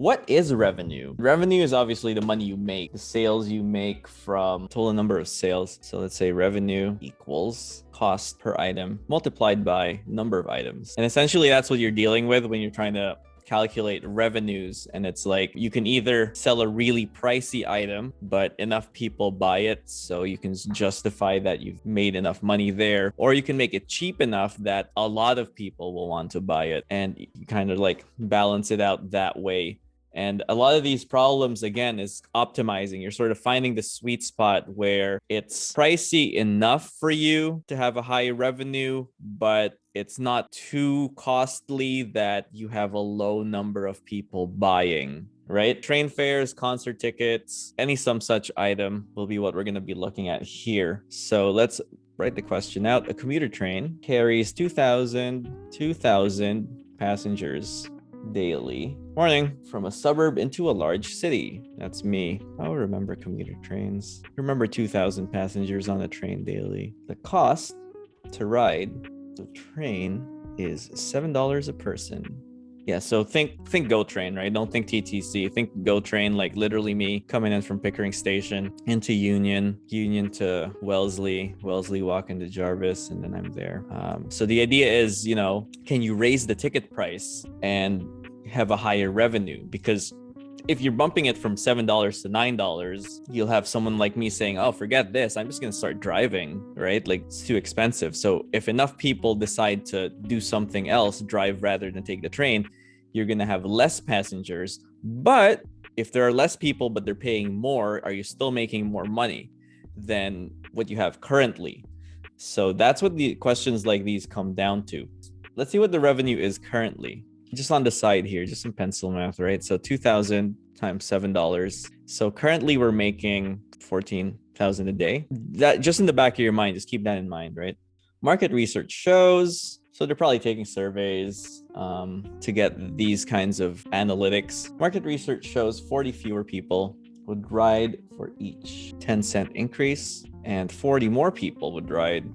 What is revenue? Revenue is obviously the money you make, the sales you make from total number of sales. So let's say revenue equals cost per item multiplied by number of items. And essentially that's what you're dealing with when you're trying to calculate revenues. And it's like you can either sell a really pricey item, but enough people buy it so you can justify that you've made enough money there, or you can make it cheap enough that a lot of people will want to buy it, and you kind of like balance it out that way. And a lot of these problems, again, is optimizing. You're sort of finding the sweet spot where it's pricey enough for you to have a high revenue, but it's not too costly that you have a low number of people buying, right? Train fares, concert tickets, any some such item will be what we're going to be looking at here. So let's write the question out. A commuter train carries 2,000 passengers daily morning from a suburb into a large city. That's me. I remember commuter trains. Remember 2,000 passengers on a train daily. The cost to ride the train is $7 a person. Yeah, so think GO train, right? Don't think TTC. Think GO train, like literally me coming in from Pickering Station into Union to Wellesley walking to Jarvis, and then I'm there. So the idea is, can you raise the ticket price and have a higher revenue? Because if you're bumping it from $7 to $9, you'll have someone like me saying, oh, forget this, I'm just going to start driving, right? Like, it's too expensive. So if enough people decide to do something else, drive rather than take the train, you're going to have less passengers. But if there are less people, but they're paying more, are you still making more money than what you have currently? So that's what the questions like these come down to. Let's see what the revenue is currently. Just on the side here, just some pencil math, right? So 2,000 times $7. So currently we're making 14,000 a day. That just in the back of your mind, just keep that in mind, right? Market research shows, so they're probably taking surveys to get these kinds of analytics. Market research shows 40 fewer people would ride for each 10-cent increase, and 40 more people would ride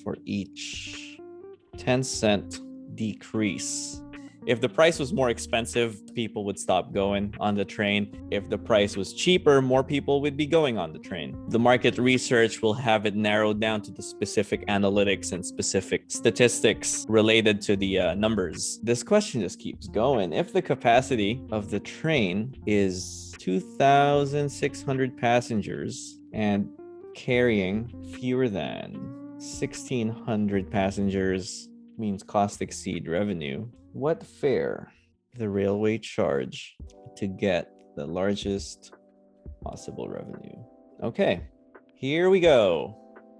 for each 10-cent decrease. If the price was more expensive, people would stop going on the train. If the price was cheaper, more people would be going on the train. The market research will have it narrowed down to the specific analytics and specific statistics related to the numbers. This question just keeps going. If the capacity of the train is 2,600 passengers and carrying fewer than 1,600 passengers means cost exceed revenue, what fare the railway charge to get the largest possible revenue? Okay, here we go.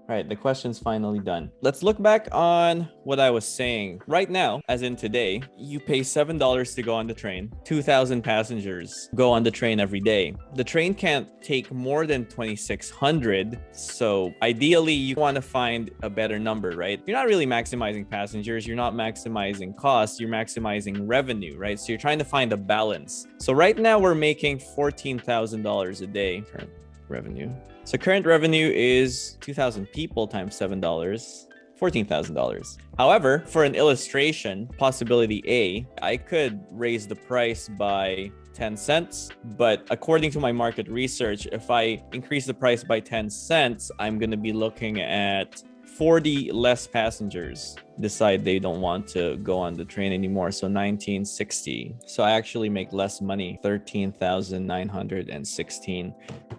All right, the question's finally done. Let's look back on what I was saying. Right now, as in today, you pay $7 to go on the train. 2,000 passengers go on the train every day. The train can't take more than 2,600. So ideally, you want to find a better number, right? You're not really maximizing passengers. You're not maximizing costs. You're maximizing revenue, right? So you're trying to find a balance. So right now, we're making $14,000 a day current revenue. So current revenue is 2,000 people times $7, $14,000. However, for an illustration, possibility A, I could raise the price by 10 cents, but according to my market research, if I increase the price by 10 cents, I'm going to be looking at 40 less passengers decide they don't want to go on the train anymore. So 1960. So I actually make less money, 13,916.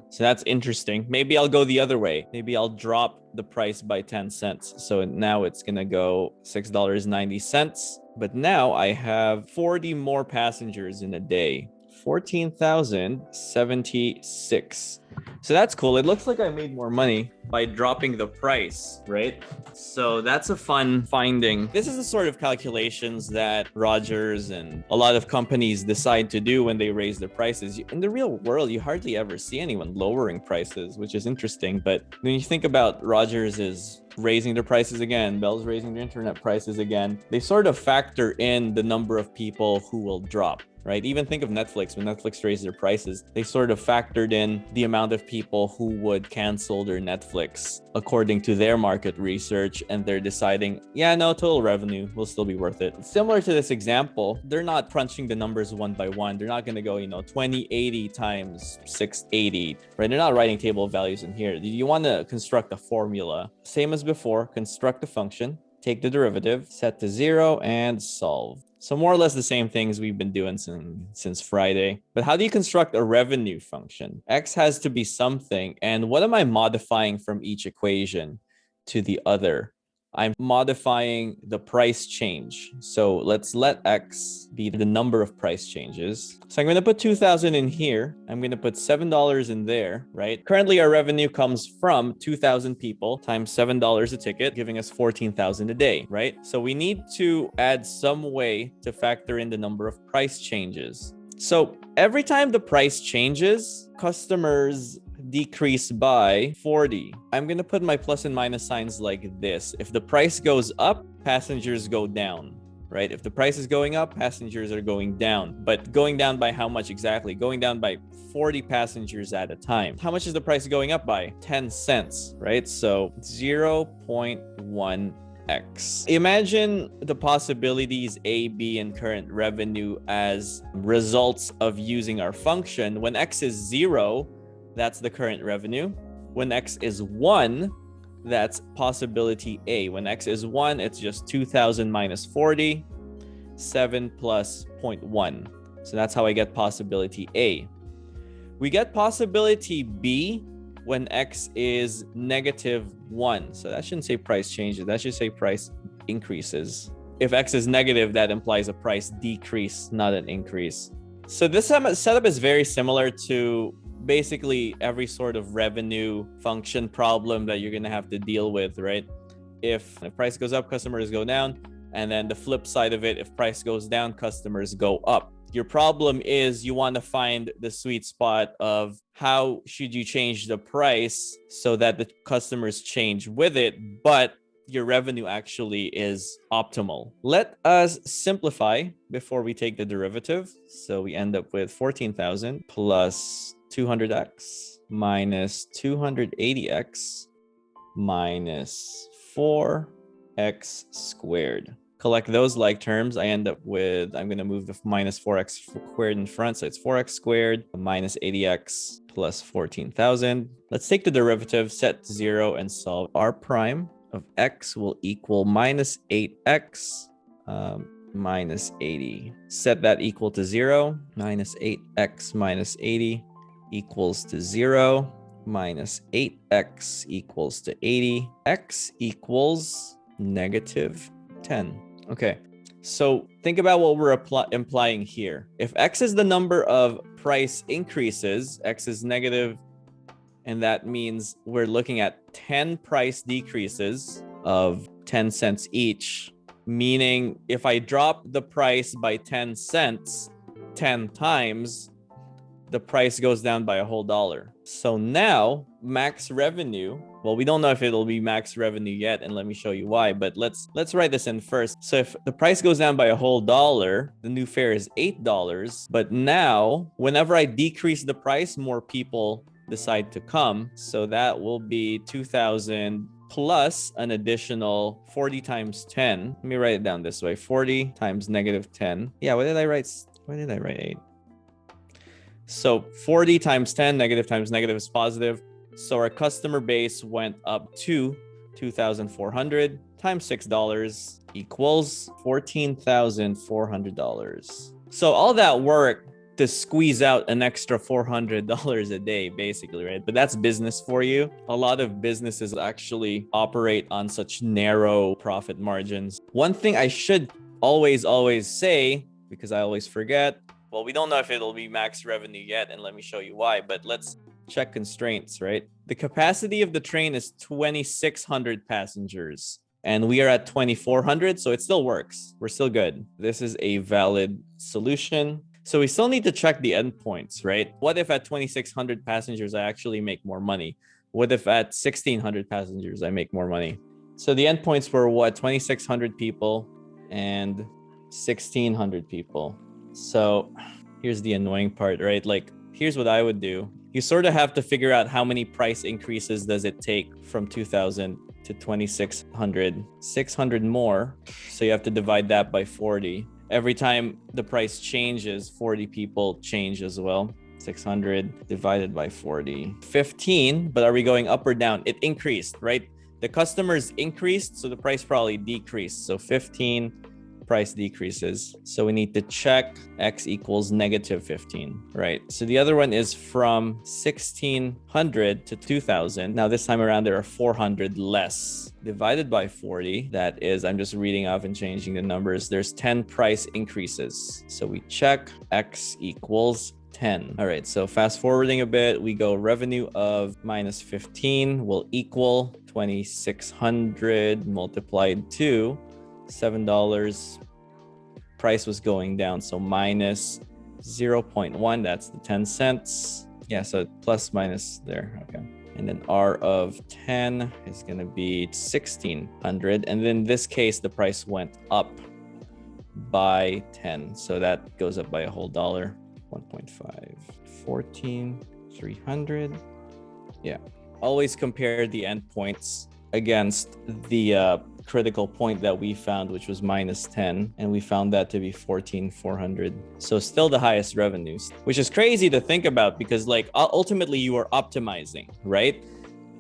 So that's interesting. Maybe I'll go the other way. Maybe I'll drop the price by 10 cents. So now it's going to go $6.90. But now I have 40 more passengers in a day. 14,076. So that's cool. It looks like I made more money by dropping the price, right? So that's a fun finding. This is the sort of calculations that Rogers and a lot of companies decide to do when they raise their prices. In the real world, you hardly ever see anyone lowering prices, which is interesting. But when you think about Rogers is raising their prices again, Bell's raising their internet prices again, they sort of factor in the number of people who will drop. right? Even think of Netflix. When Netflix raised their prices, they sort of factored in the amount of people who would cancel their Netflix according to their market research, and they're deciding, yeah, no, total revenue will still be worth it. Similar to this example, they're not crunching the numbers one by one. They're not going to go, 2080 times 680, right? They're not writing table of values in here. You want to construct a formula. Same as before, construct a function, take the derivative, set to 0, and solve. So more or less the same things we've been doing since Friday. But how do you construct a revenue function? X has to be something. And what am I modifying from each equation to the other? I'm modifying the price change. So let's let X be the number of price changes. So I'm going to put 2,000 in here. I'm going to put $7 in there, right? Currently, our revenue comes from 2,000 people times $7 a ticket, giving us 14,000 a day, right? So we need to add some way to factor in the number of price changes. So every time the price changes, customers decrease by 40. I'm going to put my plus and minus signs like this. If the price goes up, passengers go down, right? If the price is going up, passengers are going down. But going down by how much exactly? Going down by 40 passengers at a time. How much is the price going up by? 10 cents, right? So 0.1 X. Imagine the possibilities A, B, and current revenue as results of using our function. When X is 0, that's the current revenue. When X is 1, that's possibility A. When X is 1, it's just 2,000 minus 40, 7 plus 0.1. So that's how I get possibility A. We get possibility B when X is -1. So that shouldn't say price changes. That should say price increases. If X is negative, that implies a price decrease, not an increase. So this setup is very similar to basically every sort of revenue function problem that you're going to have to deal with, right? If price goes up, customers go down. And then the flip side of it, if price goes down, customers go up. Your problem is you want to find the sweet spot of how should you change the price so that the customers change with it, but your revenue actually is optimal. Let us simplify before we take the derivative. So we end up with 14,000 plus 200x minus 280x minus 4x squared. Collect those like terms. I end up with, I'm going to move the minus 4x squared in front. So it's 4x squared minus 80x plus 14,000. Let's take the derivative, set to 0, and solve. R prime of x will equal minus 8x minus 80. Set that equal to 0. Minus 8x minus 80 equals to 0. Minus 8x equals to 80. X equals -10. Okay, so think about what we're implying here. If X is the number of price increases, X is negative, and that means we're looking at 10 price decreases of 10 cents each, meaning if I drop the price by 10 cents 10 times, the price goes down by a whole dollar. So now max revenue, well, we don't know if it'll be max revenue yet, and let me show you why, but let's write this in first. So if the price goes down by a whole dollar, the new fare is $8, but now whenever I decrease the price, more people decide to come. So that will be 2,000 plus an additional 40 times 10. Let me write it down this way. 40 times -10. Yeah, why did I write 8? So 40 times 10, negative times negative is positive. So our customer base went up to 2,400 times $6 equals $14,400. So all that work to squeeze out an extra $400 a day, basically, right? But that's business for you. A lot of businesses actually operate on such narrow profit margins. One thing I should always say, because I always forget, well, we don't know if it'll be max revenue yet, and let me show you why, but let's check constraints, right? The capacity of the train is 2,600 passengers, and we are at 2,400, so it still works. We're still good. This is a valid solution. So we still need to check the endpoints, right? What if at 2,600 passengers, I actually make more money? What if at 1,600 passengers, I make more money? So the endpoints were what? 2,600 people and 1,600 people. So Here's the annoying part, right? Like, here's what I would do. You sort of have to figure out how many price increases does it take from 2000 to 2600, 600 more. So you have to divide that by 40. Every time the price changes, 40 people change as well. 600 divided by 40. 15, but are we going up or down? It increased, right? The customers increased, so the price probably decreased. So 15 price decreases. So we need to check x equals negative 15, right? So the other one is from 1600 to 2000. Now this time around, there are 400 less. Divided by 40, that is, I'm just reading off and changing the numbers. There's 10 price increases. So we check x equals 10. All right, so fast forwarding a bit, we go revenue of minus 15 will equal 2600 multiplied to $7. Price was going down, so minus 0.1, that's the 10 cents. Yeah, so plus minus there, okay. And then R of 10 is gonna be 1600. And then in this case, the price went up by 10. So that goes up by a whole dollar, 1.5, 14,300. Yeah, always compare the endpoints against the critical point that we found, which was minus 10, and we found that to be 14,400. So still the highest revenues, which is crazy to think about because like ultimately you are optimizing, right?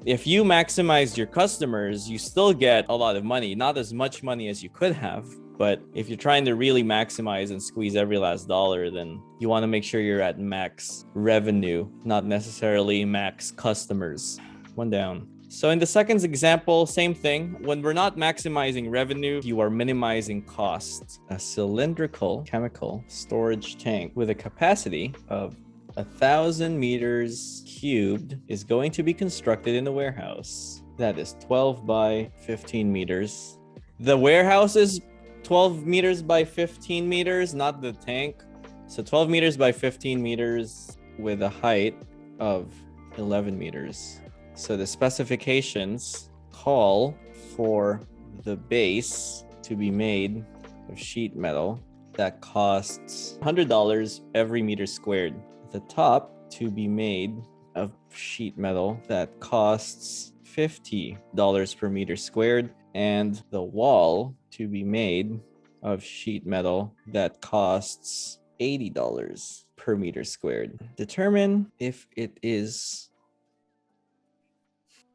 If you maximize your customers, you still get a lot of money, not as much money as you could have. But if you're trying to really maximize and squeeze every last dollar, then you want to make sure you're at max revenue, not necessarily max customers. One down. So in the second example, same thing. When we're not maximizing revenue, you are minimizing costs. A cylindrical chemical storage tank with a capacity of 1,000 meters cubed is going to be constructed in a warehouse. That is 12 by 15 meters. The warehouse is 12 meters by 15 meters, not the tank. So 12 meters by 15 meters with a height of 11 meters. So the specifications call for the base to be made of sheet metal that costs $100 every meter squared. The top to be made of sheet metal that costs $50 per meter squared, and the wall to be made of sheet metal that costs $80 per meter squared. Determine if it is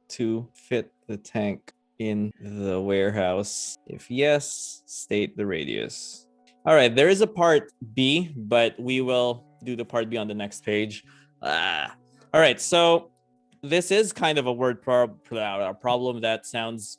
to fit the tank in the warehouse. If yes, state the radius. All right, there is a part B, but we will do the part B on the next page. All right, so this is kind of a word problem that sounds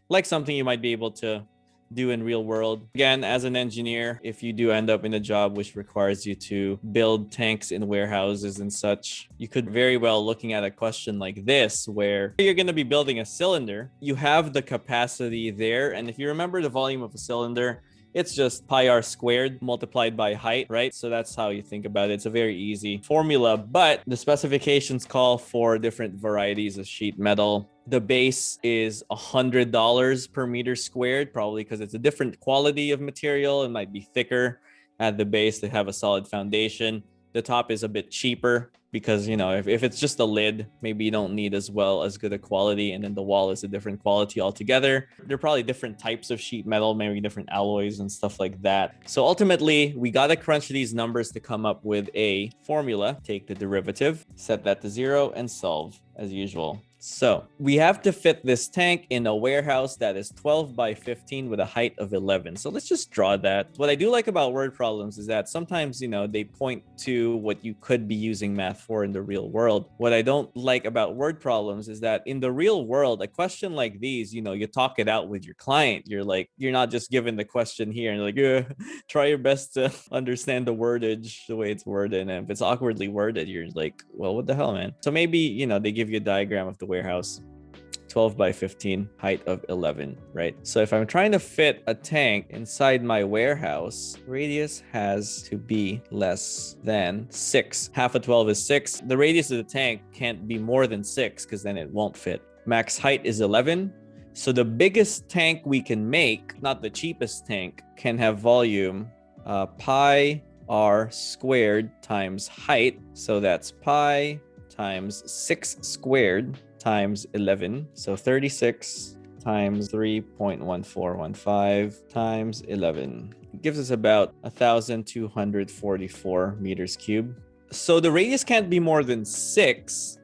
like something you might be able to do in real world. Again, as an engineer, if you do end up in a job which requires you to build tanks in warehouses and such, you could very well looking at a question like this, where you're going to be building a cylinder, you have the capacity there. And if you remember the volume of a cylinder, it's just pi r squared multiplied by height, right? So that's how you think about it. It's a very easy formula, but the specifications call for different varieties of sheet metal. The base is $100 per meter squared, probably because it's a different quality of material. It might be thicker at the base to have a solid foundation. The top is a bit cheaper because, you know, if it's just a lid, maybe you don't need as good a quality. And then the wall is a different quality altogether. There are probably different types of sheet metal, maybe different alloys and stuff like that. So ultimately, we got to crunch these numbers to come up with a formula. Take the derivative, set that to 0, and solve as usual. So we have to fit this tank in a warehouse that is 12 by 15 with a height of 11. So let's just draw that. What I do like about word problems is that sometimes, you know, they point to what you could be using math for in the real world. What I don't like about word problems is that in the real world, a question like these, you know, you talk it out with your client. You're like, you're not just given the question here and like, yeah, try your best to understand the wordage, the way it's worded. And if it's awkwardly worded, you're like, well, what the hell, man? So maybe, you know, they give you a diagram of the warehouse, 12 by 15, height of 11, right? So if I'm trying to fit a tank inside my warehouse, radius has to be less than 6. Half of 12 is 6. The radius of the tank can't be more than 6 because then it won't fit. Max height is 11. So the biggest tank we can make, not the cheapest tank, can have volume pi r squared times height. So that's pi times 6 squared times 11. So 36 times 3.1415 times 11. It gives us about 1,244 meters cubed. So the radius can't be more than 6,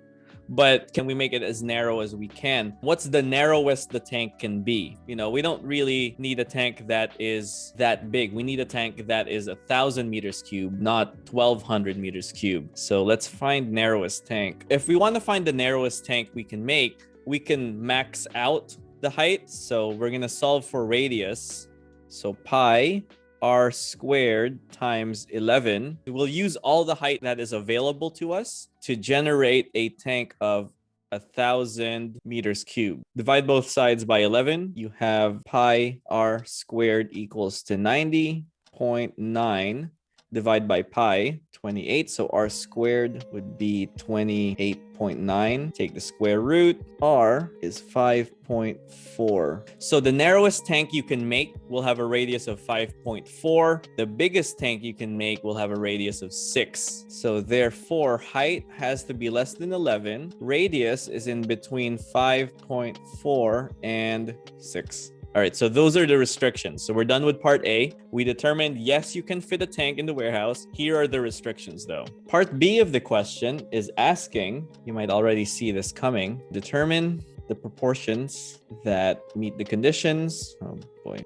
but can we make it as narrow as we can? What's the narrowest the tank can be? You know, we don't really need a tank that is that big. We need a tank that is 1,000 meters cubed, not 1,200 meters cubed. So let's find narrowest tank. If we want to find the narrowest tank we can make, we can max out the height. So we're going to solve for radius. So pi r squared times 11. We'll use all the height that is available to us to generate a tank of 1,000 meters cubed. Divide both sides by 11. You have pi r squared equals to 90.9. Divide by pi, 28. So r squared would be 28.9. Take the square root. R is 5.4. So the narrowest tank you can make will have a radius of 5.4. The biggest tank you can make will have a radius of 6. So therefore, height has to be less than 11. Radius is in between 5.4 and 6. All right, so those are the restrictions. So we're done with part A. We determined, yes, you can fit a tank in the warehouse. Here are the restrictions though. Part B of the question is asking, you might already see this coming, determine the proportions that meet the conditions,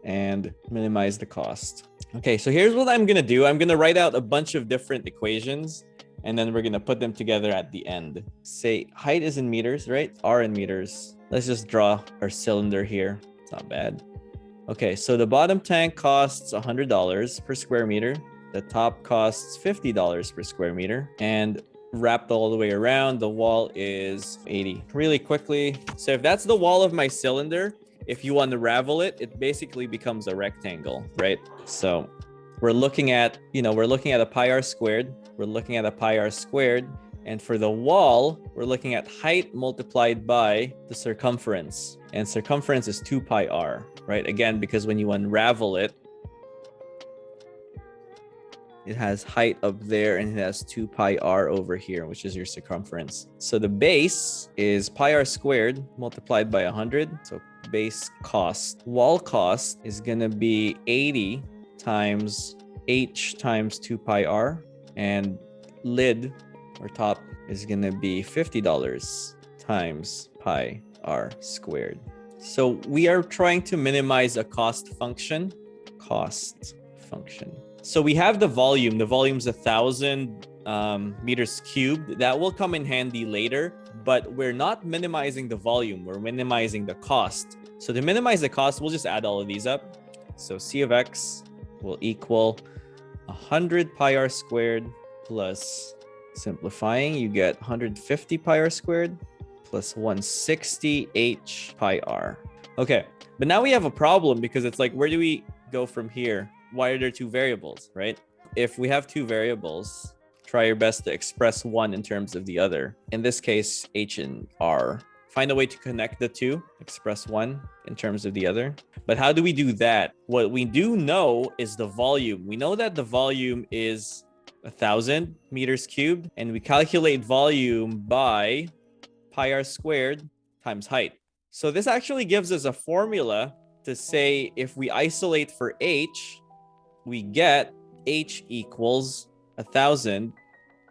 and minimize the cost. Okay, so here's what I'm gonna do. I'm gonna write out a bunch of different equations and then we're gonna put them together at the end. Say height is in meters, right? R in meters. Let's just draw our cylinder here. It's not bad. Okay, so the bottom tank costs $100 per square meter. The top costs $50 per square meter. And wrapped all the way around, the wall is 80. Really quickly, so if that's the wall of my cylinder, if you unravel it, it basically becomes a rectangle, right? So we're looking at, a pi r squared. We're looking at a pi r squared. And for the wall, we're looking at height multiplied by the circumference. And circumference is 2 pi r, right? Again, because when you unravel it, it has height up there and it has 2 pi r over here, which is your circumference. So the base is pi r squared multiplied by 100. So base cost, wall cost is going to be 80 times h times 2 pi r. And lid or top is going to be $50 times pi r squared. So we are trying to minimize a cost function. So we have the volume. The volume's 1,000 meters cubed. That will come in handy later, but we're not minimizing the volume. We're minimizing the cost. So to minimize the cost, we'll just add all of these up. So C of X will equal 100 pi r squared plus, simplifying, you get 150 pi r squared plus 160 h pi r. Okay, but now we have a problem because it's like, where do we go from here? Why are there two variables, right? If we have two variables, try your best to express one in terms of the other. In this case, h and r. Find a way to connect the two, express one in terms of the other. But how do we do that? What we do know is the volume. We know that the volume is 1,000 meters cubed, and we calculate volume by pi r squared times height. So this actually gives us a formula to say if we isolate for h, we get h equals 1,000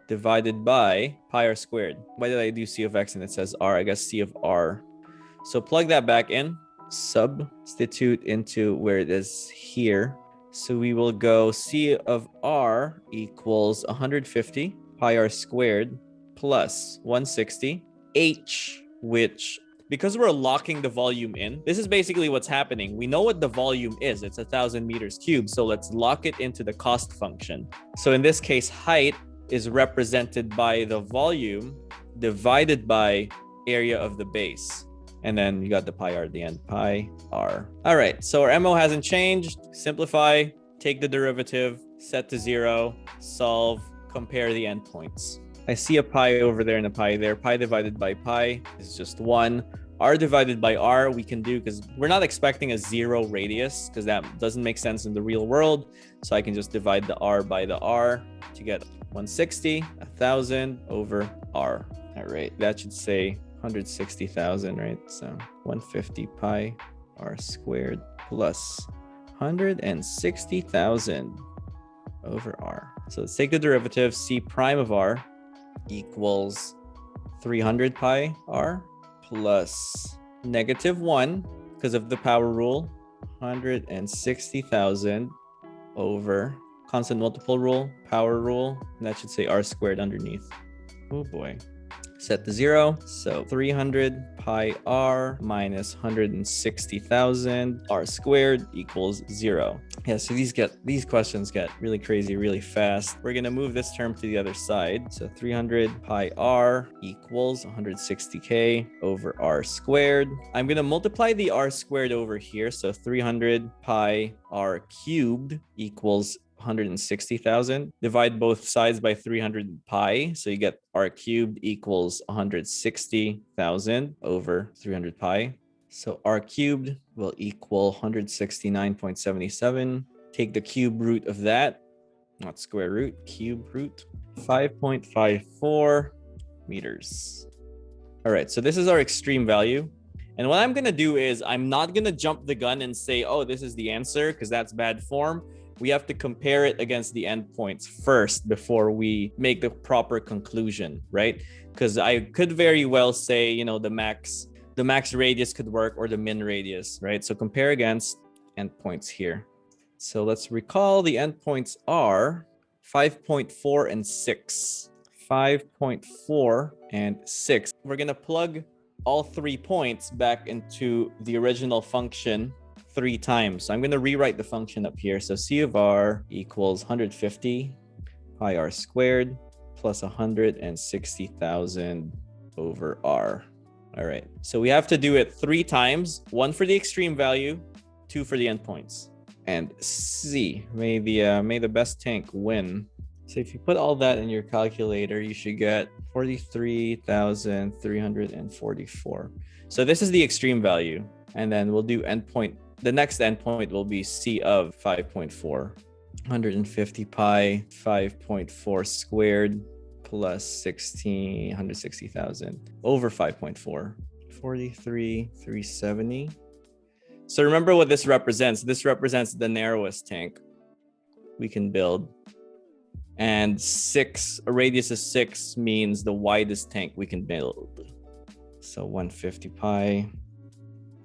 divided by pi r squared. Why did I do C of X and it says R? I guess C of R. So plug that back in, substitute into where it is here. So we will go C of R equals 150 pi r squared plus 160 h, which, because we're locking the volume in, this is basically what's happening. We know what the volume is. It's 1,000 meters cubed. So let's lock it into the cost function. So in this case, height is represented by the volume divided by area of the base. And then you got the pi r at the end, pi r. All right, so our MO hasn't changed. Simplify, take the derivative, set to 0, solve, compare the endpoints. I see a pi over there and a pi there. Pi divided by pi is just 1. R divided by R we can do because we're not expecting a 0 radius because that doesn't make sense in the real world. So I can just divide the R by the R to get 160, 1,000 over R. All right, that should say 160,000, right? So 150 pi R squared plus 160,000 over R. So let's take the derivative. C prime of R equals 300 pi R plus -1 because of the power rule, 160,000 over constant multiple rule, power rule, and that should say R squared underneath. Oh boy. Set to 0. So 300 pi R minus 160,000 R squared equals 0. Yeah, so these questions get really crazy really fast. We're going to move this term to the other side. So 300 pi R equals 160K over R squared. I'm going to multiply the R squared over here. So 300 pi R cubed equals 160,000. Divide both sides by 300 pi. So you get R cubed equals 160,000 over 300 pi. So R cubed will equal 169.77. Take the cube root of that, not square root, cube root, 5.54 meters. All right, so this is our extreme value. And what I'm going to do is I'm not going to jump the gun and say, oh, this is the answer, because that's bad form. We have to compare it against the endpoints first before we make the proper conclusion, right? Because I could very well say, you know, the max radius could work or the min radius, right? So compare against endpoints here. So let's recall the endpoints are 5.4 and 6. 5.4 and 6. We're going to plug all 3 points back into the original function 3 times. So I'm going to rewrite the function up here. So C of R equals 150 pi R squared plus 160,000 over R. All right. So we have to do it 3 times, 1 for the extreme value, 2 for the endpoints. And C, may the best tank win. So if you put all that in your calculator, you should get 43,344. So this is the extreme value. And then we'll do endpoint. The next endpoint will be C of 5.4. 150 pi 5.4 squared plus 160,000 over 5.4. 43,370. So remember what this represents. This represents the narrowest tank we can build. And a radius of 6 means the widest tank we can build. So 150 pi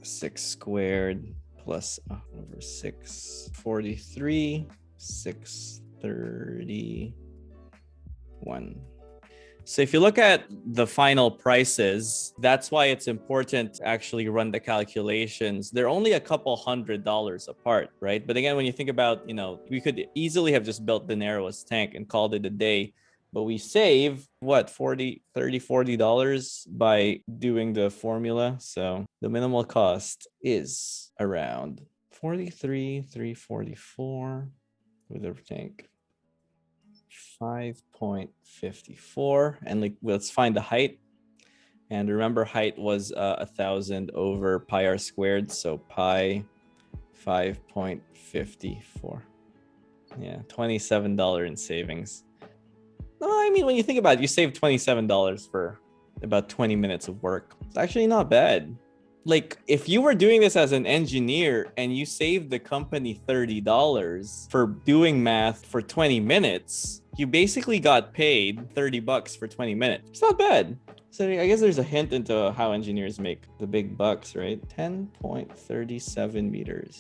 6 squared plus over 6, 43, 631. So if you look at the final prices, that's why it's important to actually run the calculations. They're only a couple $100 apart, right? But again, when you think about, you know, we could easily have just built the narrowest tank and called it a day. But we save what, $40 by doing the formula. So the minimal cost is around 43,344 with a tank 5.54. And like, let's find the height. And remember, height was 1,000 over pi r squared. So pi 5.54. Yeah, $27 in savings. No, I mean, when you think about it, you save $27 for about 20 minutes of work. It's actually not bad. Like, if you were doing this as an engineer and you saved the company $30 for doing math for 20 minutes, you basically got paid $30 for 20 minutes. It's not bad. So I guess there's a hint into how engineers make the big bucks, right? 10.37 meters.